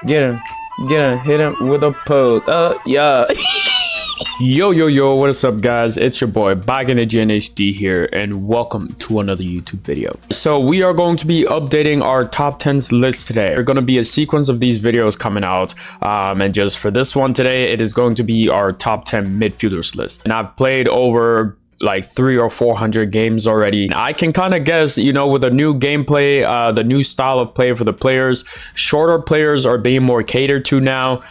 Get him. Get him. Hit him with a pose. Yeah. Yo, what is up, guys? It's your boy back in the GNHD here, and welcome to another YouTube video. So we are going to be updating our top 10s list today. There's going to be a sequence of these videos coming out, and just for this one today, it is going to be our top 10 midfielders list. And I've played over like 300 or 400 games already. I can kind of guess, you know, with the new gameplay, the new style of play for the players, shorter players are being more catered to now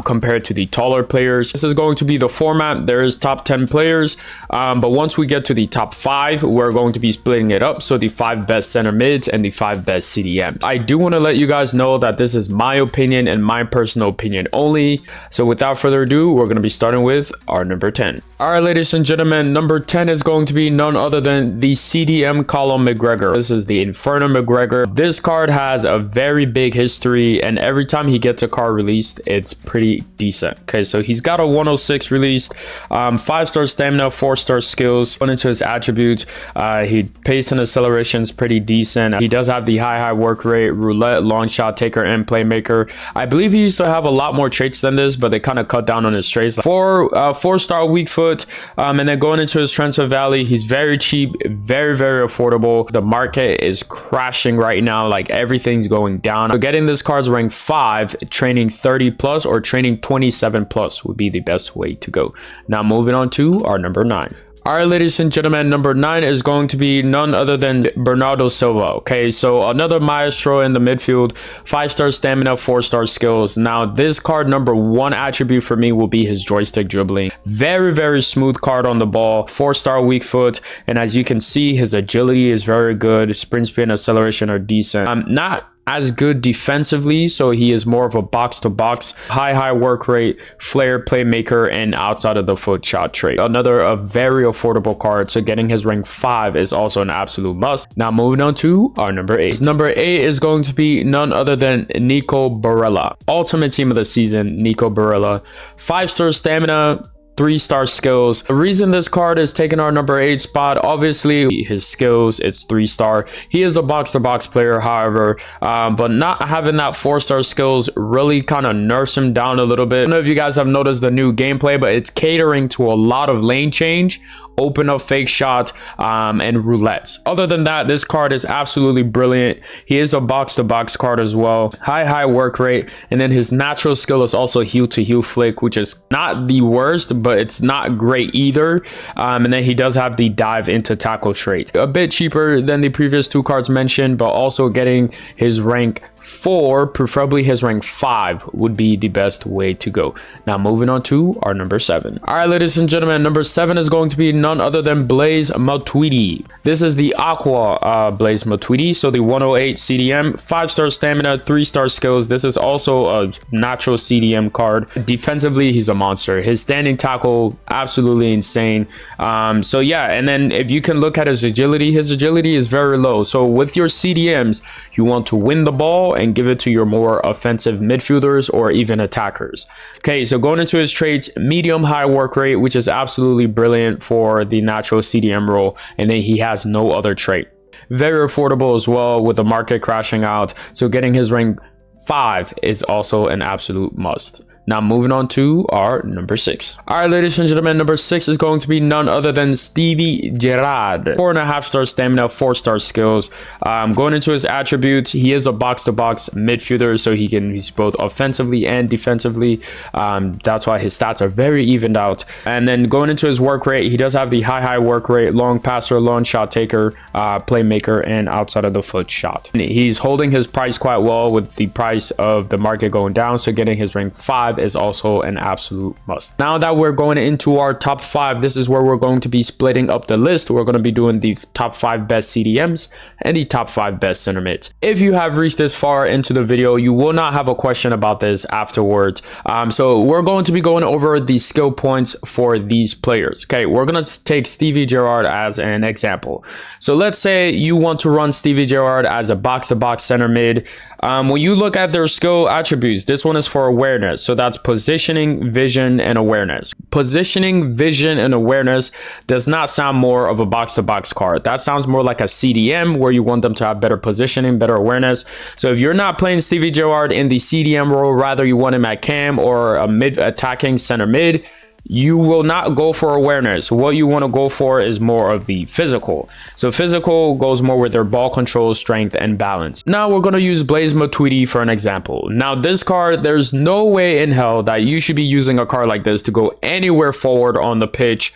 compared to the taller players. This is going to be the format. There is top 10 players, but once we get to the top 5, we're going to be splitting it up. So the 5 best center mids and the 5 best CDMs. I do want to let you guys know that this is my opinion and my personal opinion only. So without further ado, we're going to be starting with our number 10. All right, ladies and gentlemen, number 10 is going to be none other than the CDM Colin McGregor. This is the Inferno McGregor. This card has a very big history, and every time he gets a card released, it's pretty decent. Okay, so he's got a 106 released, 5-star stamina, 4-star skills. Going into his attributes, he pace and acceleration is pretty decent. He does have the high work rate, roulette, long shot taker, and playmaker. I believe he used to have a lot more traits than this, but they kind of cut down on his traits. 4-star weak foot. And then going into his transfer value, he's very cheap, very affordable. The market is crashing right now, like everything's going down. So getting this card's rank 5, training 30 plus or training 27 plus would be the best way to go. Now moving on to our number 9. All right, ladies and gentlemen, number 9 is going to be none other than Bernardo Silva. Okay, so another maestro in the midfield, 5-star stamina, 4-star skills. Now, this card, number 1 attribute for me will be his joystick dribbling. Very smooth card on the ball, 4-star weak foot. And as you can see, his agility is very good. Sprint speed and acceleration are decent. Not as good defensively, so he is more of a box-to-box, high work rate, flair, playmaker, and outside of the foot shot trait. Another a very affordable card, so getting his rank 5 is also an absolute must. Now moving on to our number 8. Number 8 is going to be none other than Nico Barella. Ultimate team of the season, Nico Barella. 5-star stamina, 3-star skills. The reason this card is taking our number 8 spot, obviously his skills, it's 3-star. He is a box-to-box player, however, but not having that 4-star skills really kind of nerfs him down a little bit. I don't know if you guys have noticed the new gameplay, but it's catering to a lot of lane change, open up fake shot, and roulettes. Other than that, this card is absolutely brilliant. He is a box-to-box card as well. High work rate, and then his natural skill is also heel to heel flick, which is not the worst, but it's not great either. And then he does have the dive into tackle trait. A bit cheaper than the previous 2 cards mentioned, but also getting his rank 4, preferably his rank 5, would be the best way to go. Now moving on to our number 7. All right, ladies and gentlemen, number 7 is going to be none other than Blaise Matuidi. This is the Aqua Blaise Matuidi, so the 108 CDM, 5-star stamina, 3-star skills. This is also a natural CDM card. Defensively, he's a monster. His standing tackle, absolutely insane. So yeah, and then if you can look at his agility is very low. So with your CDMs, you want to win the ball and give it to your more offensive midfielders or even attackers. Okay, so going into his traits, medium high work rate, which is absolutely brilliant for the natural CDM role, and then he has no other trait. Very affordable as well with the market crashing out, so getting his rank 5 is also an absolute must. Now moving on to our number 6. All right, ladies and gentlemen, number 6 is going to be none other than Stevie Gerrard. 4.5-star stamina, 4-star skills. Going into his attributes, he is a box-to-box midfielder, so he's both offensively and defensively. That's why his stats are very evened out. And then going into his work rate, he does have the high work rate, long passer, long shot taker, playmaker, and outside of the foot shot. And he's holding his price quite well with the price of the market going down, so getting his rank 5 is also an absolute must. Now that we're going into our top 5, this is where we're going to be splitting up the list. We're going to be doing the top 5 best CDMs and the top 5 best center mids. If you have reached this far into the video, you will not have a question about this afterwards. So we're going to be going over the skill points for these players. Okay, we're going to take Stevie Gerrard as an example. So let's say you want to run Stevie Gerrard as a box-to-box center mid. When you look at their skill attributes, this one is for awareness, so that's positioning, vision, and awareness. Positioning, vision, and awareness does not sound more of a box-to-box card. That sounds more like a CDM where you want them to have better positioning, better awareness. So if you're not playing Stevie Gerrard in the CDM role, rather you want him at cam or a mid attacking center mid, you will not go for awareness. What you want to go for is more of the physical. So physical goes more with their ball control, strength, and balance. Now we're going to use Blaise Matuidi for an example. Now this card, there's no way in hell that you should be using a card like this to go anywhere forward on the pitch,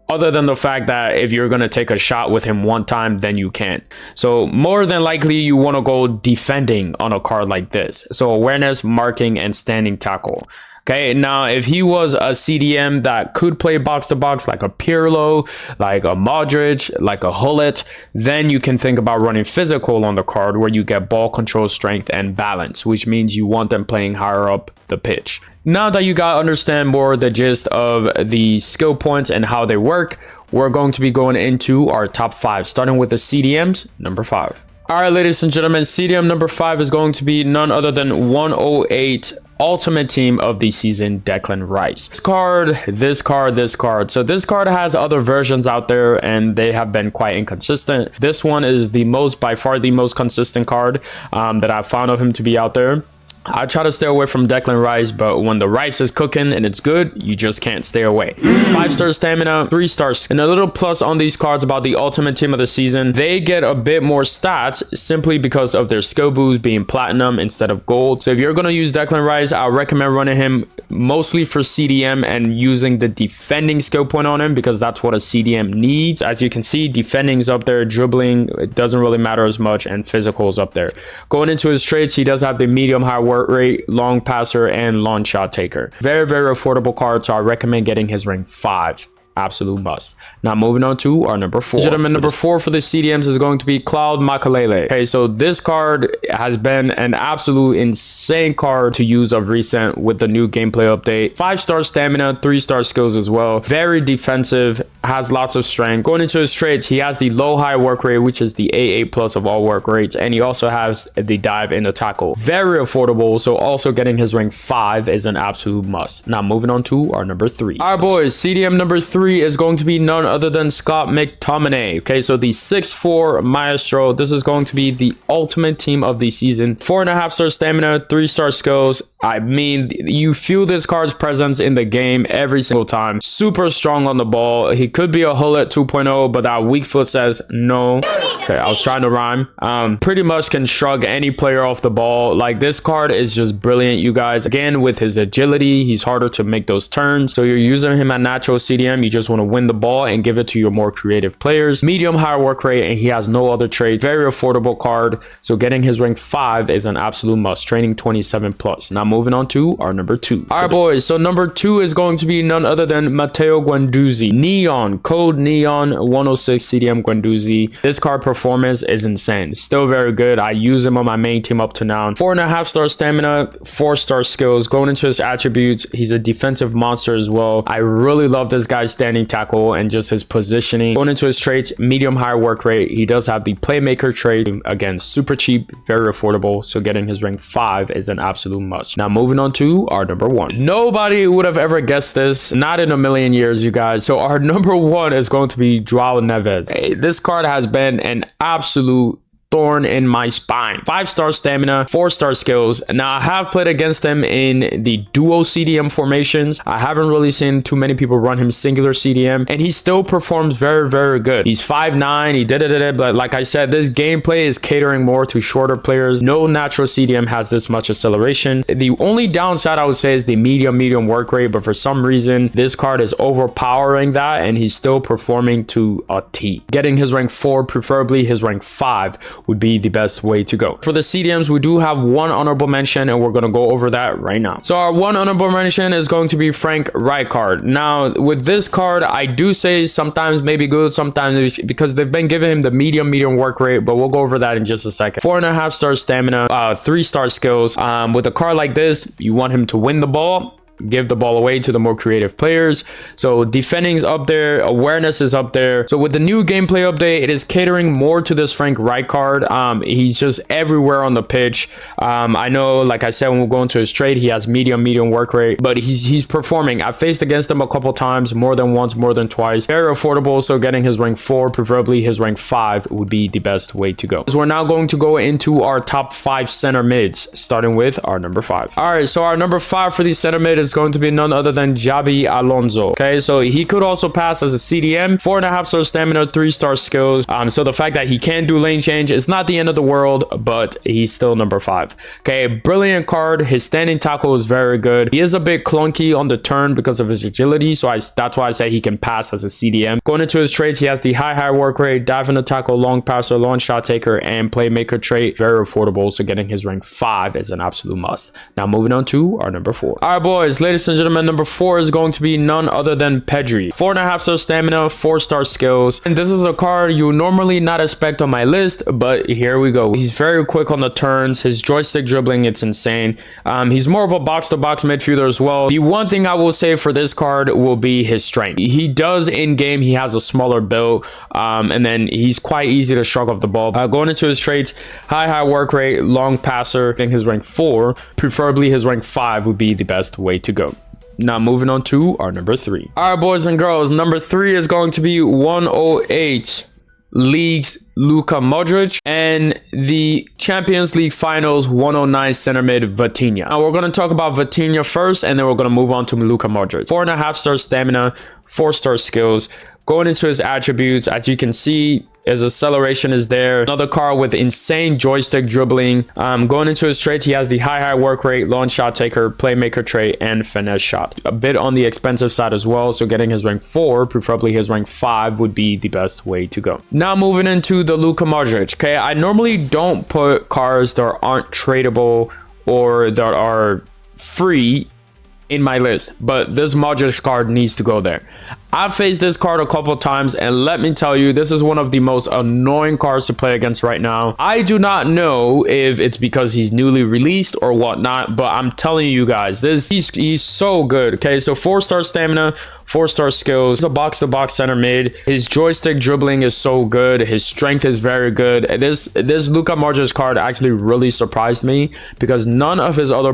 other than the fact that if you're going to take a shot with him one time, then you can't. So more than likely you want to go defending on a card like this. So awareness, marking, and standing tackle. Okay, now if he was a CDM that could play box to box like a Pirlo, like a Modric, like a Hullet, then you can think about running physical on the card where you get ball control, strength, and balance, which means you want them playing higher up the pitch. Now that you got understand more the gist of the skill points and how they work, we're going to be going into our top 5, starting with the CDMs, number 5. All right, ladies and gentlemen, CDM number 5 is going to be none other than 108 Ultimate Team of the Season, Declan Rice. This card. So this card has other versions out there and they have been quite inconsistent. This one is by far the most consistent card that I've found of him to be out there. I try to stay away from Declan Rice, but when the rice is cooking and it's good, you just can't stay away. 5-star stamina, 3 stars. And a little plus on these cards about the Ultimate Team of the Season, they get a bit more stats simply because of their skill boost being platinum instead of gold. So if you're going to use Declan Rice, I recommend running him mostly for CDM and using the defending skill point on him because that's what a CDM needs. As you can see, defending is up there, dribbling, it doesn't really matter as much, and physical is up there. Going into his traits, he does have the medium high work rate, long passer, and long shot taker. Very, very affordable card, so I recommend getting his rank 5. Absolute must. Now moving on to our number 4. Gentlemen, number 4 for the CDMs is going to be Claude Makelele. Okay, so this card has been an absolute insane card to use of recent with the new gameplay update. 5-star stamina, 3-star skills as well. Very defensive, has lots of strength. Going into his traits, he has the low high work rate, which is the AA plus of all work rates, and he also has the dive in the tackle. Very affordable, so also getting his rank 5 is an absolute must. Now moving on to our number 3. All right, boys, CDM number 3 is going to be none other than Scott McTominay. Okay, so the 6'4" maestro. This is going to be the Ultimate Team of the Season. 4.5-star stamina, 3-star skills. I mean, you feel this card's presence in the game every single time. Super strong on the ball. He could be a Hullet 2.0, but that weak foot says no. Okay, I was trying to rhyme. Pretty much can shrug any player off the ball. Like, this card is just brilliant, you guys. Again, with his agility, he's harder to make those turns. So you're using him at natural CDM. You just want to win the ball and give it to your more creative players. Medium high work rate, and he has no other trade. Very affordable card. So getting his rank 5 is an absolute must. Training 27 plus. Now moving on to our number 2. All right, boys. So number 2 is going to be none other than Matteo Guendouzi. Neon, code Neon 106 CDM Guendouzi. This card performance is insane. Still very good. I use him on my main team up to now. 4.5-star stamina, 4-star skills. Going into his attributes, he's a defensive monster as well. I really love this guy's standing tackle and just his positioning. Going into his traits, medium high work rate. He does have the playmaker trait. Again, super cheap, very affordable. So getting his rank 5 is an absolute must. Now moving on to our number 1. Nobody would have ever guessed this. Not in a million years, you guys. So our number 1 is going to be Joao Neves. Hey, this card has been an absolute thorn in my spine. 5-star stamina, 4-star skills. Now I have played against him in the duo CDM formations. I haven't really seen too many people run him singular CDM, and he still performs very, very good. He's 5'9", he did it, but like I said, this gameplay is catering more to shorter players. No natural CDM has this much acceleration. The only downside I would say is the medium work rate, but for some reason this card is overpowering that, and he's still performing to a T. Getting his rank 4, preferably his rank 5, would be the best way to go. For the CDMs, we do have one honorable mention, and we're going to go over that right now. So our one honorable mention is going to be Frank Rijkaard. Now, with this card, I do say sometimes maybe good, sometimes because they've been giving him the medium work rate, but we'll go over that in just a second. 4.5-star stamina, 3-star skills. With a card like this, you want him to win the ball. give the ball away to the more creative players. So defending's up there, awareness is up there. So with the new gameplay update, it is catering more to this Frank Wright card. He's just everywhere on the pitch. I know, like I said, when we go into his trade, he has medium work rate, but he's performing. I faced against him a couple times, more than once, more than twice. Very affordable, so getting his rank 4, preferably his rank 5, would be the best way to go. So we're now going to go into our top 5 center mids, starting with our number 5. All right, so our number 5 for the center mid is going to be none other than Xabi Alonso. Okay, so he could also pass as a CDM, 4.5-star stamina, 3-star skills. So the fact that he can do lane change is not the end of the world, but he's still number 5. Okay, brilliant card. His standing tackle is very good. He is a bit clunky on the turn because of his agility, so that's why I say he can pass as a CDM. Going into his traits, he has the high work rate, dive in the tackle, long passer, long shot taker, and playmaker trait. Very affordable, so getting his rank 5 is an absolute must. Now moving on to our number 4. All right, boys, ladies and gentlemen, number 4 is going to be none other than Pedri. 4.5-star stamina, 4-star skills. And this is a card you normally not expect on my list, but here we go. He's very quick on the turns. His joystick dribbling, it's insane. He's more of a box-to-box midfielder as well. The one thing I will say for this card will be his strength. He does in-game, he has a smaller build, and then he's quite easy to shrug off the ball. Going into his traits, high work rate, long passer. I think his rank 4, preferably his rank 5 would be the best way to go. Now moving on to our number 3. All right, boys and girls, number 3 is going to be 108 leagues Luka Modric and the Champions League Finals 109 center mid Vitinha. Now we're going to talk about Vitinha first, and then we're going to move on to Luka Modric. 4.5-star stamina, 4-star skills. Going into his attributes, as you can see, his acceleration is there. Another card with insane joystick dribbling. Going into his traits, he has the high work rate, long shot taker, playmaker trait, and finesse shot. A bit on the expensive side as well, so getting his rank 4, preferably his rank 5, would be the best way to go. Now moving into the Luka Modric. Okay, I normally don't put cards that aren't tradable or that are free in my list, but this Modric card needs to go there. I've faced this card a couple times, and let me tell you, this is one of the most annoying cards to play against right now. I do not know if it's because he's newly released or whatnot, but I'm telling you guys, he's so good. Okay, so 4-star stamina, 4-star skills. He's a box-to-box center mid. His joystick dribbling is so good. His strength is very good. This Luka Modric card actually really surprised me because none of his other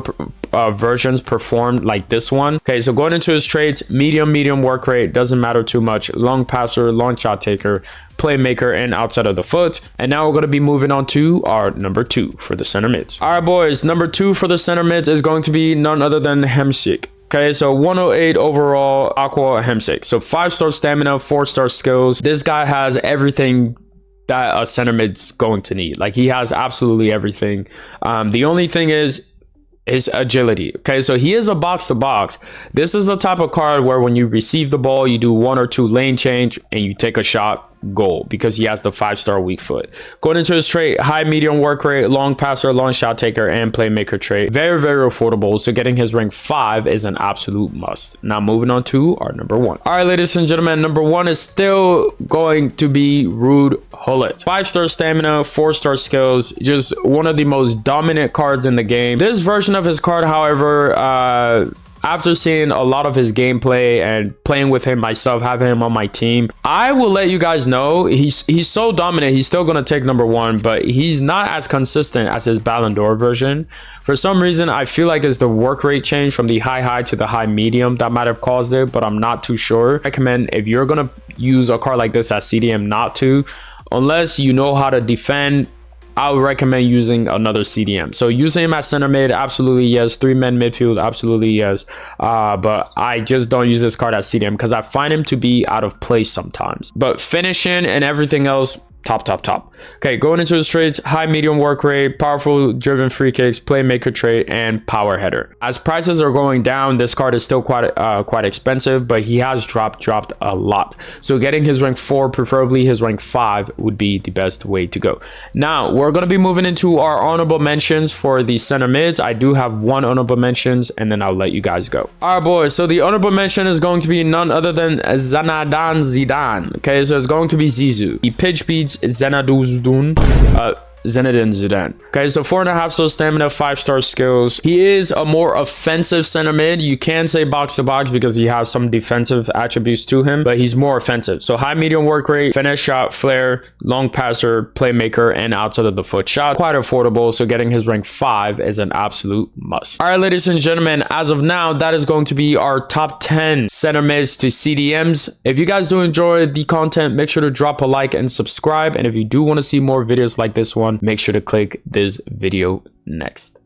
versions performed like this one. Okay, so going into his traits, medium work rate, doesn't matter too much, long passer, long shot taker, playmaker, and outside of the foot. And now we're going to be moving on to our number 2 for the center mids. All right, boys, number 2 for the center mids is going to be none other than Hamsik. Okay, so 108 overall, Aqua Hamsik. So 5-star stamina, 4-star skills. This guy has everything that a center mid's going to need. Like, he has absolutely everything. The only thing is his agility. Okay, so he is a box-to-box. This is the type of card where when you receive the ball, you do 1 or 2 lane change and you take a shot, goal, because he has the 5-star weak foot. Going into his trait, high medium work rate, long passer, long shot taker, and playmaker trait. Very affordable, so getting his rank 5 is an absolute must. Now moving on to our number 1. All right, ladies and gentlemen, number 1 is still going to be Ruud Gullit. 5-star stamina, 4-star skills, just one of the most dominant cards in the game. This version of his card, however, after seeing a lot of his gameplay and playing with him myself, having him on my team, I will let you guys know he's so dominant. He's still going to take number 1, but he's not as consistent as his Ballon d'Or version. For some reason, I feel like it's the work rate change from the high to the high medium that might have caused it, but I'm not too sure. I recommend, if you're going to use a card like this as CDM, not to, unless you know how to defend. I would recommend using another CDM. So using him as center mid, absolutely yes. 3-man midfield, absolutely yes. But I just don't use this card as CDM because I find him to be out of place sometimes. But finishing and everything else, top. Okay, going into his traits, high medium work rate, powerful driven free kicks, playmaker trait, and power header. As prices are going down, this card is still quite expensive, but he has dropped a lot. So getting his rank 4, preferably his rank 5, would be the best way to go. Now we're going to be moving into our honorable mentions for the center mids. I do have 1 honorable mentions, and then I'll let you guys go. All right, boys, so the honorable mention is going to be none other than Zinedine Zidane. Okay, so it's going to be Zizou. He pitch beats Zinedine. Zinedine Zidane. Okay, so 4.5 star stamina, 5-star skills. He is a more offensive center mid. You can say box to box because he has some defensive attributes to him, but he's more offensive. So high medium work rate, finish shot, flair, long passer, playmaker, and outside of the foot shot. Quite affordable, so getting his rank 5 is an absolute must. All right, ladies and gentlemen, as of now, that is going to be our top 10 center mids to CDMs. If you guys do enjoy the content, make sure to drop a like and subscribe. And if you do want to see more videos like this one, make sure to click this video next.